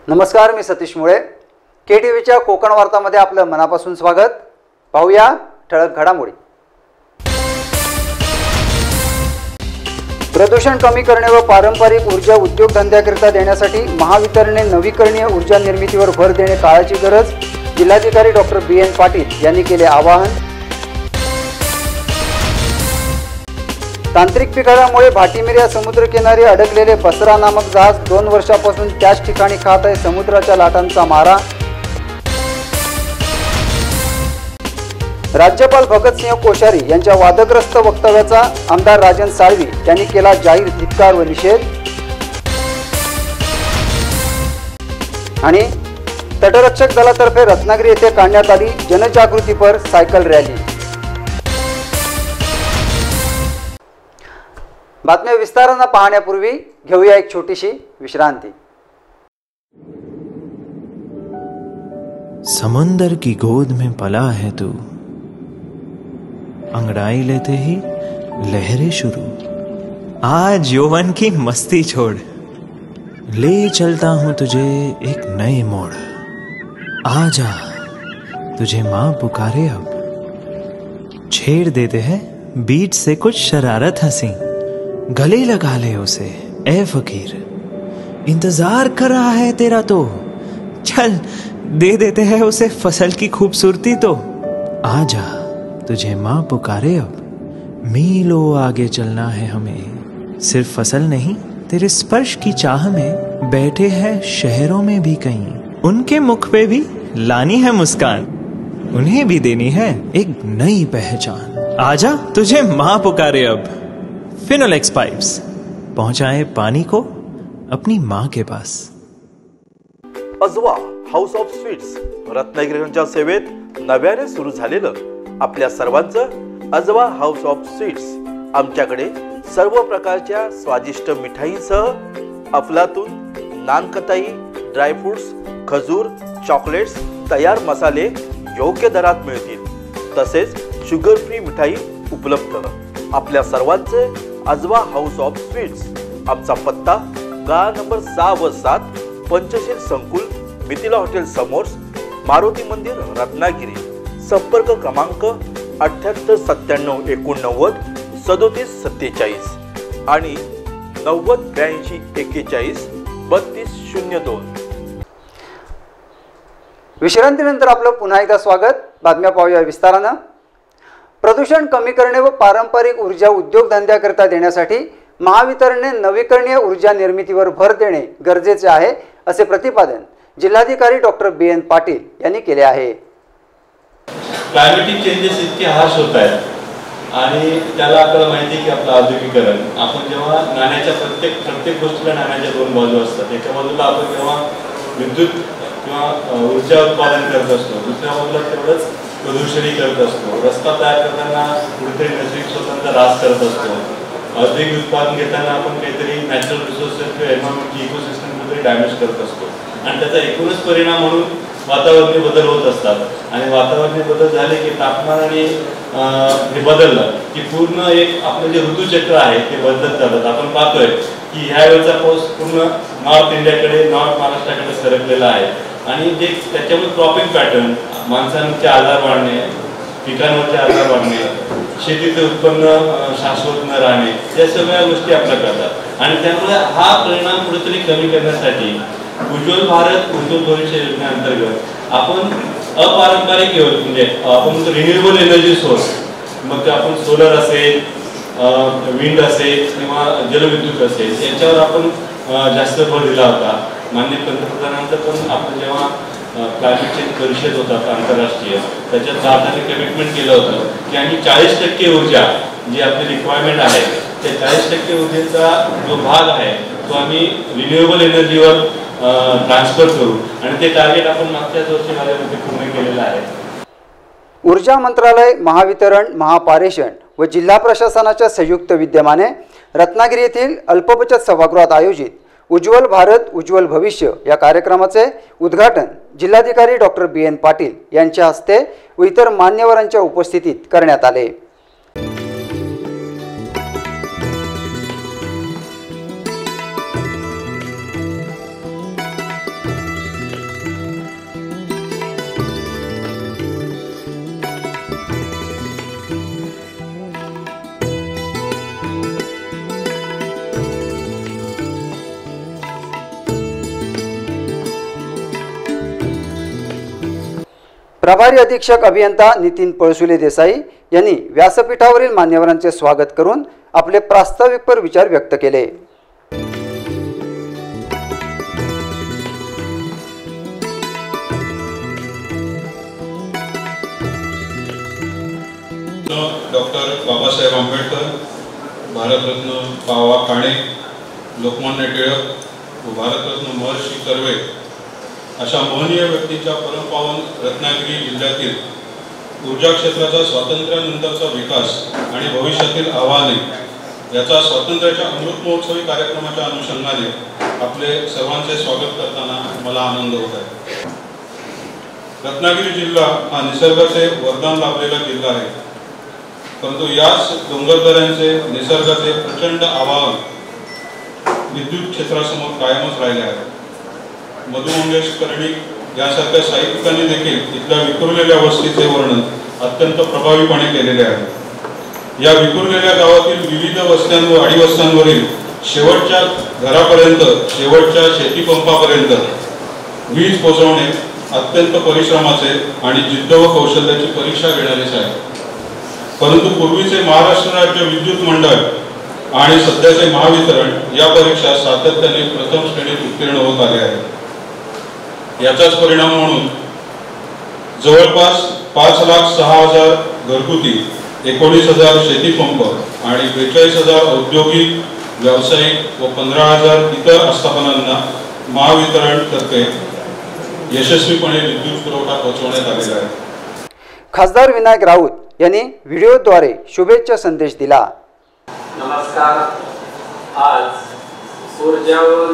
नमस्कार, मी सतीश मुळे. KTVच्या कोकण वार्तामध्ये आपलं मनापासून स्वागत. पाहूया ठळक घडामोडी. प्रदूषण कमी करणे व पारंपरिक ऊर्जा उद्योगधंद्याकरिता देण्यासाठी महावितरणने नवीकरणीय ऊर्जा निर्मितीवर भर देणे काळाची गरज. जिल्हाधिकारी डॉक्टर BN पाटील यांनी केले आवाहन. तांत्रिक बिघाडामुळे भाटीमिरी या समुद्रकिनारी अडकलेले बसरा नामक जहाज 2 वर्षापासून त्याच ठिकाणी खात आहे समुद्राच्या लाटांचा मारा. राज्यपाल भगतसिंह कोश्यारी यांच्या वादग्रस्त वक्तव्याचा आमदार राजन साळवी यांनी केला जाहीर धिक्कार व निषेध. आणि तटरक्षक दलातर्फे रत्नागिरी येथे काढण्यात आली जनजागृतीपर सायकल रॅली. बातम्या विस्ताराने पाहण्यापूर्वी घेऊया एक छोटीशी विश्रांती. समंदर की गोद में पला है तू, अंगड़ाई लेते ही लहरें शुरू. आज यौवन की मस्ती छोड़, ले चलता हूं तुझे एक नए मोड़. आजा तुझे मां पुकारे अब, छेड़ देते हैं बीच से कुछ शरारत हंसी. गले लगा ले उसे ए फकीर, इंतजार कर रहा है तेरा तो. चल दे देते हैं उसे फसल की खूबसूरती तो. आजा तुझे मां पुकारे अब, मीलों आगे चलना है हमें. सिर्फ फसल नहीं, तेरे स्पर्श की चाह में बैठे हैं शहरों में भी कहीं. उनके मुख पे भी लानी है मुस्कान, उन्हें भी देनी है एक नई पहचान. आजा तुझे मां पुकारे अब. फिनोलेक्स पाइप्स पहुंचाए पानी को अपनी मां के पास. अजवा हाऊस ऑफ स्वीट्स रत्नागिरीच्या सेवेत नव्याने सुरू झालेलं आपल्या सर्वांचं अजवा हाऊस ऑफ स्वीट्स. आमच्याकडे सर्व प्रकारच्या स्वादिष्ट मिठाईंसह अफलातून, नानकताई, ड्रायफ्रुट्स, खजूर, चॉकलेट्स, तयार मसाले योग्य दरात मिळतील. तसेच शुगर फ्री मिठाई उपलब्ध. आपल्या सर्वांचे अजवा हाऊस ऑफ स्वीट्स. आमचा पत्ता गाळा नंबर 6 व 7, पंचशील संकुल, मिथिला हॉटेल समोर, मारुती मंदिर, रत्नागिरी. संपर्क क्रमांक 78 97 89 37 47 आणि 90 82 41 32 02. विश्रांतीनंतर आपलं पुन्हा एकदा स्वागत. बातम्या पाहूया विस्तारानं. प्रदूषण कमी करणे व पारंपरिक ऊर्जा उद्योगधंद्याकरिता देण्यासाठी महावितरणने नवीकरणीय ऊर्जा निर्मितीवर भर देणे गरजेचे आहे असे प्रतिपादन जिल्हाधिकारी डॉक्टर BN पाटील यांनी केले आहे. क्लायमेटिक चेंजेस इतके हार्श होत आहेत आणि त्याला आपल्याला माहिती आहे की आपलं औद्योगिकरण. आपण जेव्हा नाण्याच्या प्रत्येक गोष्टीला नाण्याच्या 2 बाजू असतात. एका बाजूला आपण जेव्हा विद्युत किंवा ऊर्जा उत्पादन करत असतो, दुसऱ्या बाजूला तेवढंच प्रदूषणही करत असतो. रस्ता तयार करताना कुठेतरी नैसर्गिक स्रोतांचा ऱ्हास करत असतो. औद्योगिक उत्पादन घेताना आपण काहीतरी नॅचरल रिसोर्सेस किंवा एन्व्हायरमेंटची इकोसिस्टम कुठेतरी डॅमेज करत असतो आणि त्याचा एकूणच परिणाम म्हणून वातावरणीय बदल होत असतात. आणि वातावरणीय बदल झाले की तापमान आणि हे बदललं की पूर्ण एक आपलं जे ऋतुचक्र आहे ते बदलत जातात. आपण पाहतोय की ह्या वेळेचा पाऊस पूर्ण नॉर्थ इंडियाकडे, नॉर्थ महाराष्ट्राकडे सरकलेला आहे आणि जे त्याच्यामुळे क्रॉपिंग पॅटर्न, माणसांचे आजार वाढणे, पिकांवरचे आजार वाढणे, शेतीचे उत्पन्न शाश्वत न राहणे, या सगळ्या गोष्टी आपल्या करतात. आणि त्यामुळे हा परिणाम कुठेतरी कमी करण्यासाठी उज्ज्वल भारत उज्ज्वल भविष्य योजनेअंतर्गत आपण अपारंपरिक म्हणजे आपण रिन्युएबल एनर्जी सोर्स, मग आपण सोलर असेल, विंड असेल किंवा जलविद्युत असेल, याच्यावर आपण जास्त भर दिला होता. माननीय पंतप्रधानांचं पण आपण जेव्हा क्लायमेट चेंज परिषद होतात आंतरराष्ट्रीय, त्याच्यात भारताने कमिटमेंट केलं होतं की आम्ही 40% ऊर्जा जी आपली रिक्वायरमेंट आहे त्या 40% ऊर्जेचा जो भाग आहे तो आम्ही रिन्युएबल एनर्जीवर ट्रान्सफर करू आणि ते टार्गेट आपण मागच्याच वर्षी माझ्यामध्ये पूर्ण केलेलं आहे. ऊर्जा मंत्रालय, महावितरण, महापारेषण व जिल्हा प्रशासनाच्या संयुक्त विद्यमाने रत्नागिरी येथील अल्पबचत सभागृहात आयोजित उज्ज्वल भारत उज्ज्वल भविष्य या कार्यक्रमाचे उद्घाटन जिल्हाधिकारी डॉक्टर BN पाटील यांच्या हस्ते व इतर मान्यवरांच्या उपस्थितीत करण्यात आले. प्रभारी अधीक्षक अभियंता नितीन पळसुले देसाई यांनी व्यासपीठावरील मान्यवरांचे स्वागत करून आपले प्रास्ताविकपर विचार व्यक्त केले। डॉक्टर बाबासाहेब आंबेडकर, भारतरत्न बावा काणे, लोकमान्य टिळक व भारतरत्न महर्षी कर्वे अशा महनीय व्यक्तींच्या परमपावन रत्नागिरी जिल्ह्यातील ऊर्जा क्षेत्राचा स्वातंत्र्यानंतरचा विकास आणि भविष्यातील आव्हाने याचा स्वातंत्र्याच्या अमृत महोत्सवी कार्यक्रमाच्या अनुषंगाने आपले सर्वांचे स्वागत करताना मला आनंद होत आहे। रत्नागिरी जिल्हा हा निसर्गाचे वरदान लाभलेला जिल्हा आहे, परंतु याच डोंगरदऱ्यांचे निसर्गाचे प्रचंड आव्हान विद्युत क्षेत्रासमोर कायमच राहिले आहे। मधु मंगेश कर्णिक यासारख्या साहित्यिकांनी देखील इथल्या विखुरलेल्या वस्तीचे वर्णन अत्यंत प्रभावीपणे केलेले आहे। या विखुरलेल्या गावातील विविध वस्त्यां व आडीवस्त्यांवरील शेवटच्या घरापर्यंत शेवटच्या शेतीपंपापर्यंत वीज पोहोचवणे अत्यंत परिश्रमाचे आणि जिद्द व कौशल्याची परीक्षा घेणारेच आहे। परंतु पूर्वीचे महाराष्ट्र राज्य विद्युत मंडळ आणि सध्याचे महावितरण या परीक्षा सातत्याने प्रथम श्रेणीत उत्तीर्ण होत आले आहेत। याचाच परिणाम म्हणून जवळपास 5,06,000 घरगुती, 19,000 शेतीपंप आणि 42,000 औद्योगिक, व्यावसायिक व 15,000 इतर आस्थापनांना महावितरण तर्फे यशस्वीपणे विद्युत पुरवठा पोहोचवण्यात आलेला आहे। खासदार विनायक राऊत यांनी व्हिडिओद्वारे शुभेच्छा संदेश दिला। नमस्कार। आज ऊर्जा व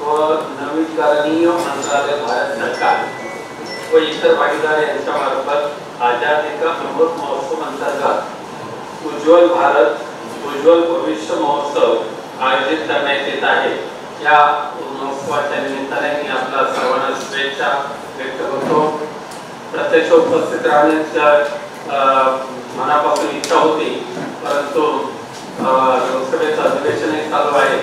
नवीकरणीय मंत्रालय, भारत सरकार व इतर भागीदार यांच्या मार्फत आझादी का अमृत महोत्सव अंतर्गत उज्ज्वल भारत उज्ज्वल भविष्य महोत्सव आयोजित करण्यात येत आहे। या महोत्सवाच्या निमित्ताने मी आपल्या सर्वांना शुभेच्छा व्यक्त करतो। प्रत्यक्ष उपस्थित राहण्याच्या मनापासून इच्छा होती, परंतु लोकसभेचं अधिवेशनही चालू आहे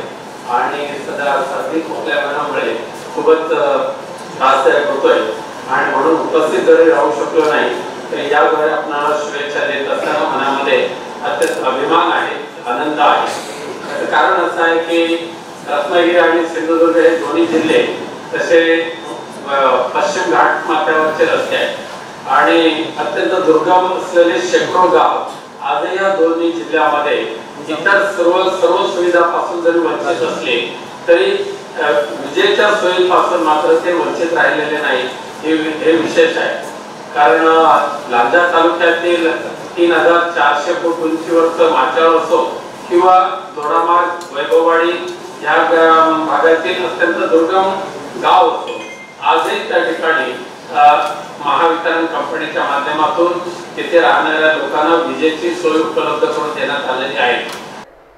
आणि सध्या सर्दी खोकल्यामुळे खूपच त्रासदायक होतोय आणि म्हणून उपस्थित जरी राहू शकलो नाही तरी याद्वारे आपणाला शुभेच्छा देत असताना मनामध्ये अत्यंत अभिमान आहे, आनंद आहे। त्याचं कारण असं आहे की रत्नागिरी आणि सिंधुदुर्ग हे दोन्ही जिल्हे तसे पश्चिम घाट माथ्यावरचे रस्ते आहेत आणि अत्यंत दुर्गम असलेले शेकडो गाव आजही या दोन्ही जिल्ह्यामध्ये इतर सर्व सुविधापासून जरी वंचित असले तरी विजेच्या सोयीपासून मात्र ते वंचित राहिलेले नाही, हे विशेष आहे। कारण लांजा तालुक्यातील 3,400 फूट उंचीवरचं माचाळ असो किंवा दोडामार्ग, वैभववाडी या भागातील अत्यंत दुर्गम गाव असो, आजही त्या ठिकाणी महावितरण कंपनीच्या माध्यमातून तिथे राहणाऱ्या लोकांना विजेची सोय उपलब्ध करून देण्यात आलेली आहे।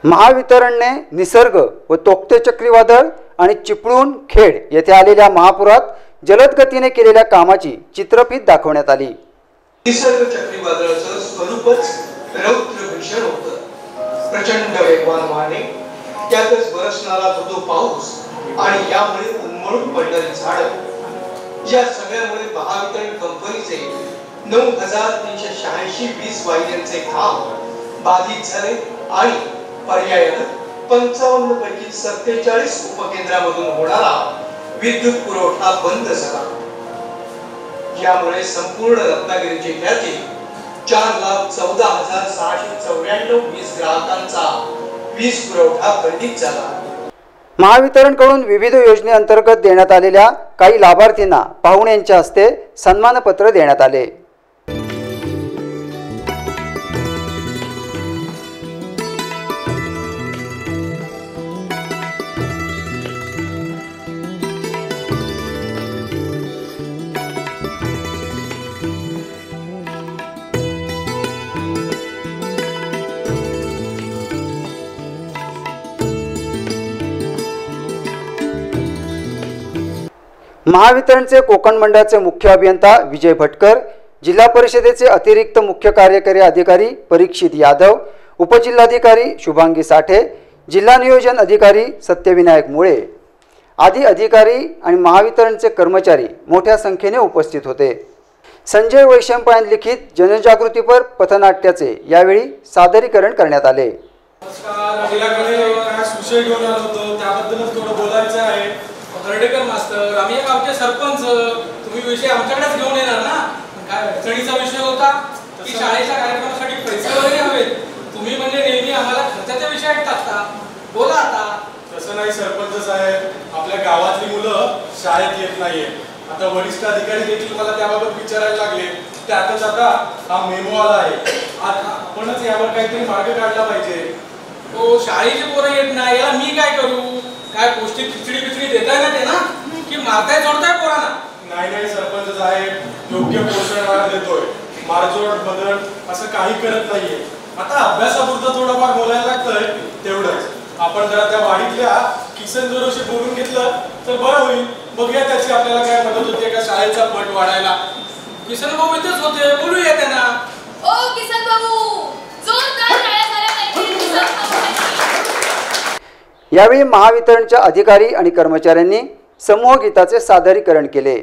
महावितरणने निसर्ग व तोक्ते चक्रीवादळ आणि चिपळूण खेड येथे आलेल्या महापुरात जलद गतीने केलेल्या कामाची चित्रफीत दाखवण्यात आली। निसर्ग चक्रीवादळाचं स्वरूपच रौद्र भीषण होतं। प्रचंड वेगवान वारे, त्यातच बरसणारा धो पाऊस आणि यामुळे उन्मळून पडणारी झाडं, या सगळ्यामुळे महावितरण कंपनीचे 9,386 वीज वाहिन्यांचे खांब बाधित झाले आणि पर्यायाने 55 पैकी 47 उपकेंद्रामधून होणारा विद्युत पुरवठा बंद झाला। यामुळे संपूर्ण रत्नागिरी जिल्ह्यातील 4,14,694 वीज ग्राहकांचा वीज पुरवठा खंडित झाला। महावितरणकडून विविध योजनेअंतर्गत देण्यात आलेल्या काही लाभार्थींना पाहुण्यांच्या हस्ते सन्मानपत्र देण्यात आले। महावितरणचे कोकण मंडळाचे मुख्य अभियंता विजय भटकर, जिल्हा परिषदेचे अतिरिक्त मुख्य कार्यकारी अधिकारी परीक्षित यादव, उपजिल्हाधिकारी शुभांगी साठे, जिल्हा नियोजन अधिकारी सत्यविनायक मुळे आदी अधिकारी आणि महावितरणचे कर्मचारी मोठ्या संख्येने उपस्थित होते। संजय वैशंप यांनी लिखित जनजागृतीपर पथनाट्याचे यावेळी सादरीकरण करण्यात आले. नमस्कार, आपल्याकडे काय विषय घेऊन आलो होतो त्याबद्दलच थोडं बोलायचं आहे. कर्डेकर मास्तर, आम्ही या गावचे सरपंच, तुम्ही विषय आमच्याकडेच घेऊन येणार ना? काय अडचणीचा विषय होता की शाळेच्या कार्यक्रमासाठी पैसे वगैरे हवेत? तुम्ही म्हणजे नेहमी आम्हाला खर्चाच्या विषयात टाकता. बोला आता. तसं नाही सरपंच साहेब, आपल्या गावातली मुलं शाळेत येत नाहीये. आता वरिष्ठ अधिकारी देखील मला त्याबाबत विचारायला लागले. त्यातच आता हा मेमो आला आहे. आपणच यावर काहीतरी मार्ग काढला पाहिजे. हो, शाळेची पोरं येत नाही, याला मी काय करू? काय पौष्टिक खिचडी बिचडी देताय ना ते ना, की मारताय सोडताय पोरांना? नाही नाही सरपंच साहेब, योग्य पोषण आहार देतोय. मारजोड बदल असं काही करत नाहीये. आता अभ्यासापुरतं थोडंफार बोलायला लागतंय तेवढंच. आपण जरा त्या वाडीतल्या किसन जोरोशी बोलून घेतलं तर बरं होईल. बघूया त्याची आपल्याला काय मदत होते का शाळेचा पट वाढायला. किसन भाऊ इथेच होते, बोलूया त्यांना. ओ किसन भाऊ, जोरदार टाळ्या झाल्या पाहिजे किसन भाऊ. यावेळी महावितरणच्या अधिकारी आणि कर्मचाऱ्यांनी समूह गीताचे सादरीकरण केले.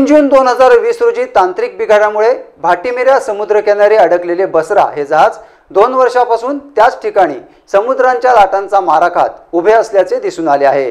जून 2020 रोजी तांत्रिक बिघाडामुळे भाटीमिरा समुद्रकिनारी अडकलेले बसरा हे जहाज 2 वर्षापासून त्याच ठिकाणी समुद्रांच्या लाटांचा मारा खात उभे असल्याचे दिसून आले आहे.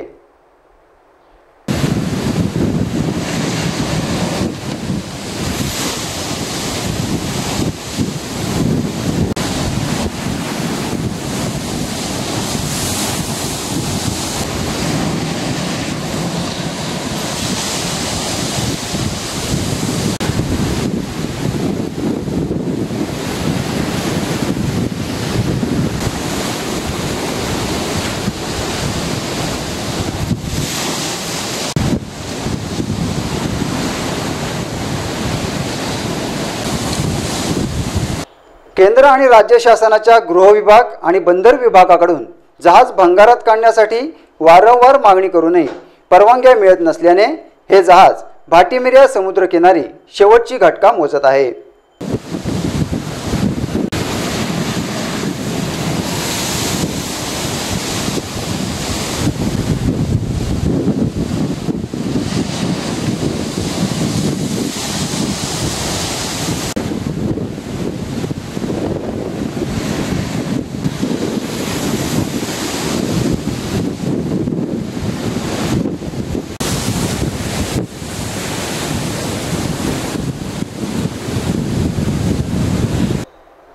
केंद्र आणि राज्य शासनाच्या गृह विभाग आणि बंदर विभागाकडून जहाज भंगारात काढण्यासाठी वारंवार मागणी करूनही परवानग्या मिळत नसल्याने हे जहाज भाटीमिरा समुद्रकिनारी शेवटची घटका मोजत आहे.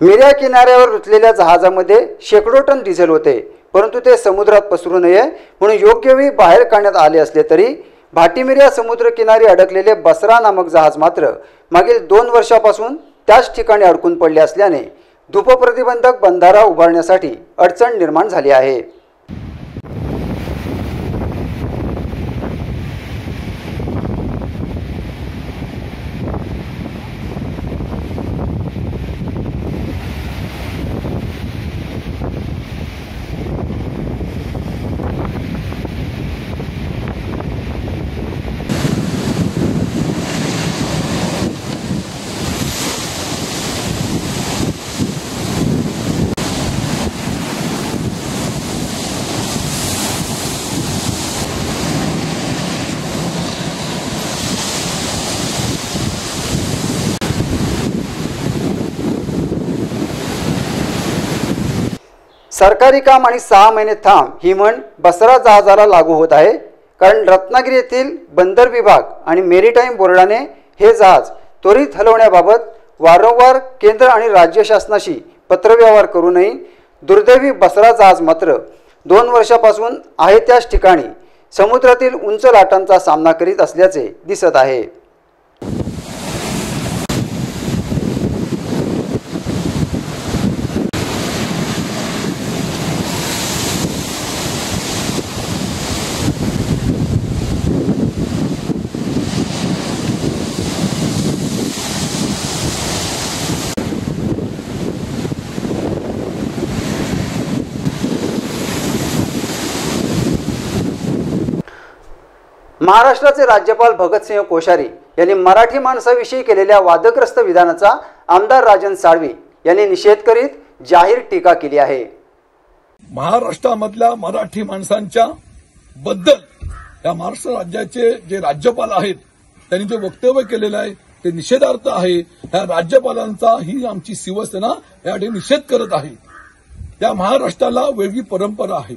मिऱ्या किनाऱ्यावर रुतलेल्या जहाजामध्ये शेकडो टन डिझेल होते, परंतु ते समुद्रात पसरू नये म्हणून योग्य वेळी बाहेर काढण्यात आले असले तरी भाटीमिऱ्या समुद्रकिनारी अडकलेले बसरा नामक जहाज मात्र मागील 2 वर्षापासून त्याच ठिकाणी अडकून पडले असल्याने धूपप्रतिबंधक बंधारा उभारण्यासाठी अडचण निर्माण झाली आहे. सरकारी काम आणि 6 महिने थांब ही म्हण बसरा जहाजाला लागू होत आहे, कारण रत्नागिरी येथील बंदर विभाग आणि मेरीटाईम बोर्डाने हे जहाज त्वरित हलवण्याबाबत वारंवार केंद्र आणि राज्य शासनाशी पत्रव्यवहार करूनही दुर्दैवी बसरा जहाज मात्र 2 वर्षापासून आहे त्याच ठिकाणी समुद्रातील उंच लाटांचा सामना करीत असल्याचे दिसत आहे. महाराष्ट्राचे राज्यपाल भगतसिंह कोश्यारी यांनी मराठी माणसाविषयी केलेल्या वादग्रस्त विधानाचा आमदार राजन साळवी यांनी निषेध करीत जाहीर टीका केली आहे. महाराष्ट्रामधल्या मराठी माणसांच्या बद्दल या महाराष्ट्र राज्याचे जे राज्यपाल आहेत त्यांनी जे वक्तव्य केलेलं आहे ते निषेधार्थ आहे. या राज्यपालांचा ही आमची शिवसेना यासाठी निषेध करत आहे. त्या महाराष्ट्राला वेगळी परंपरा आहे.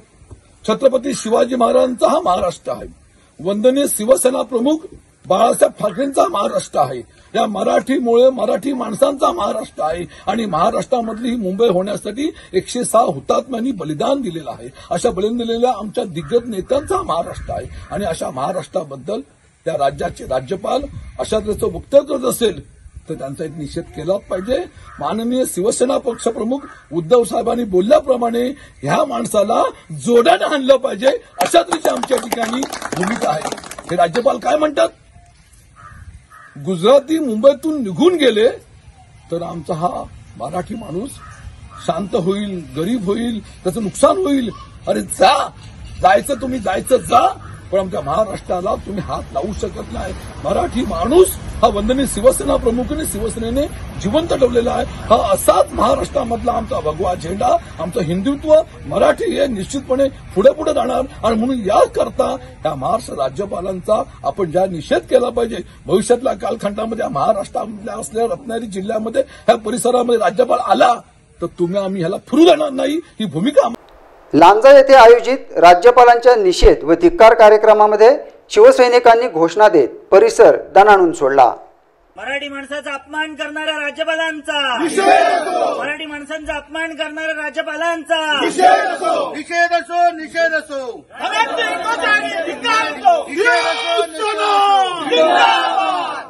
छत्रपती शिवाजी महाराजांचा हा महाराष्ट्र आहे. वंदनीय शिवसेना प्रमुख बाळासाहेब ठाकरेंचा महाराष्ट्र आहे. या मराठीमुळे मराठी माणसांचा महाराष्ट्र आहे आणि महाराष्ट्रामधली ही मुंबई होण्यासाठी 106 हुतात्म्यांनी बलिदान दिलेलं आहे. अशा बलिदान दिलेल्या आमच्या दिग्गज नेत्यांचा महाराष्ट्र आहे आणि अशा महाराष्ट्राबद्दल त्या राज्याचे राज्यपाल अशा तऱ्हेचं वक्तव्य जर असेल तर त्यांचा एक निषेध केलाच पाहिजे. माननीय शिवसेना पक्षप्रमुख उद्धव साहेबांनी बोलल्याप्रमाणे ह्या माणसाला जोड्याने आणलं पाहिजे अशा तऱ्हेची आमच्या ठिकाणी भूमिका आहे. हे राज्यपाल काय म्हणतात, गुजराती मुंबईतून निघून गेले तर आमचा हा मराठी माणूस शांत होईल, गरीब होईल, त्याचं नुकसान होईल. अरे जायचं तुम्ही जायचं जा, पण आमच्या महाराष्ट्राला तुम्ही हात लावू शकत नाही. मराठी माणूस हा वंदनीय शिवसेना प्रमुखाने शिवसेनेने जिवंत ठेवलेला आहे. हा असाच महाराष्ट्रामधला आमचा भगवा झेंडा, आमचं हिंदुत्व मराठी हे निश्चितपणे पुढे पुढे जाणार. आणि म्हणून याकरता या महाराष्ट्र राज्यपालांचा आपण ज्या निषेध केला पाहिजे. भविष्यातल्या कालखंडामध्ये महाराष्ट्रामधल्या असलेल्या रत्नागिरी जिल्ह्यामध्ये ह्या परिसरामध्ये राज्यपाल आला तर तुम्ही आम्ही ह्याला फिरू देणार नाही, ही भूमिका. लांजा येथे आयोजित राज्यपालांच्या निषेध व धिक्कार कार्यक्रमामध्ये शिवसैनिकांनी घोषणा देत परिसर दणाणून सोडला. मराठी माणसाचा अपमान करणाऱ्या राज्यपालांचा मराठी माणसांचा अपमान करणाऱ्या राज्यपालांचा निषेध असो निषेध असो.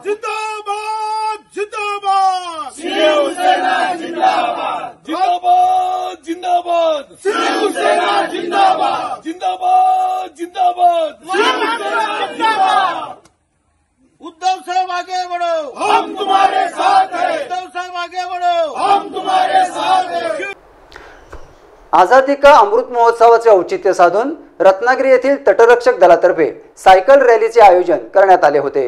जिंदाबाद जिंदाबाद शिवसेना जिंदाबाद जिंदाबाद जिंदाबाद शिवसेना जिंदाबाद जिंदाबाद जिंदाबाद जिंदाबाद. उद्धव साहब आगे बढ़ो, हम तुम्हारे साथ हैं. उद्धव साहब आगे बढ़ो, हम तुम्हारे साथ हैं. आझादी का अमृत महोत्सवाचे औचित्य साधून रत्नागिरी येथील तटरक्षक दलातर्फे सायकल रॅलीचे आयोजन करण्यात आले होते.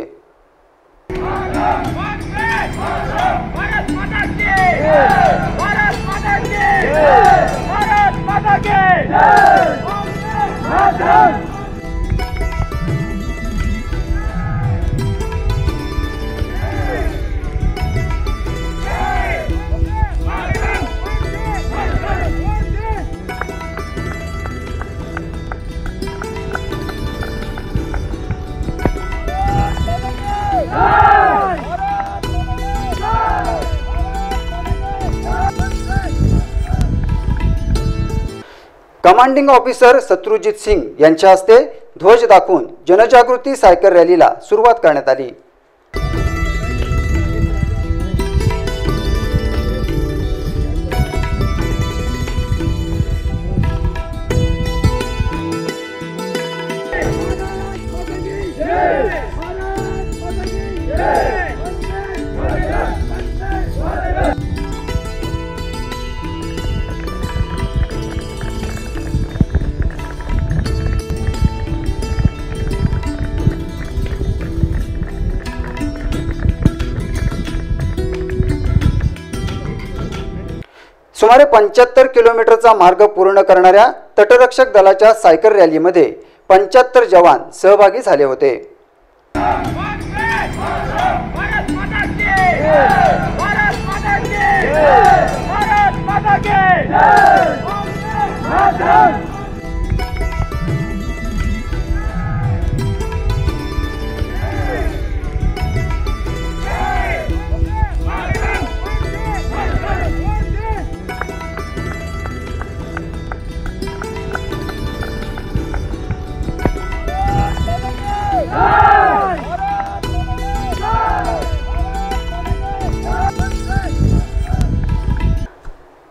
कमांडिंग ऑफिसर शत्रुजीत सिंग यांच्या हस्ते ध्वज दाखवून जनजागृती सायकल रॅलीला सुरुवात करण्यात आली। सुमारे 75 किलोमीटरचा मार्ग पूर्ण करणाऱ्या तटरक्षक दलाच्या सायकल रॅलीमध्ये 75 जवान सहभागी झाले होते।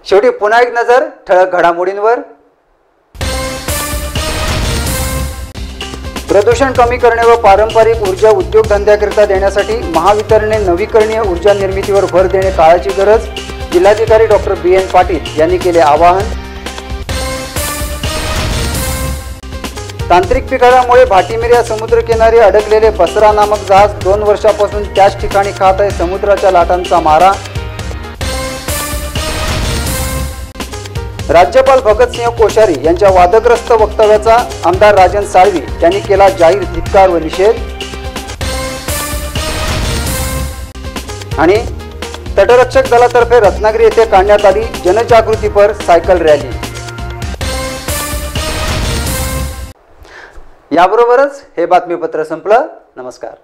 शेवटी पुन्हा एक नजर ठळक घडामोडींवर। प्रदूषण कमी करणे व पारंपरिक ऊर्जा उद्योगधंद्याकरिता देण्यासाठी महावितरणने नवीकरणीय ऊर्जा निर्मितीवर भर देणे काळाची गरज, जिल्हाधिकारी डॉक्टर BN पाटील यांनी केले आवाहन। तांत्रिक बिघाडामुळे भाटीमिरी समुद्रकिनारी अडकलेले बसरा नामक जहाज 2 वर्षापासून त्याच ठिकाणी खात आहे समुद्राच्या लाटांचा मारा। राज्यपाल भगतसिंह कोश्यारी यांच्या वादग्रस्त वक्तव्याचा आमदार राजन साळवी यांनी केला जाहीर धिक्कार व निषेध। आणि तटरक्षक दलातर्फे रत्नागिरी येथे काढण्यात आली जनजागृतीपर सायकल रॅली। याबरोबरच हे बातमीपत्र संपलं। नमस्कार।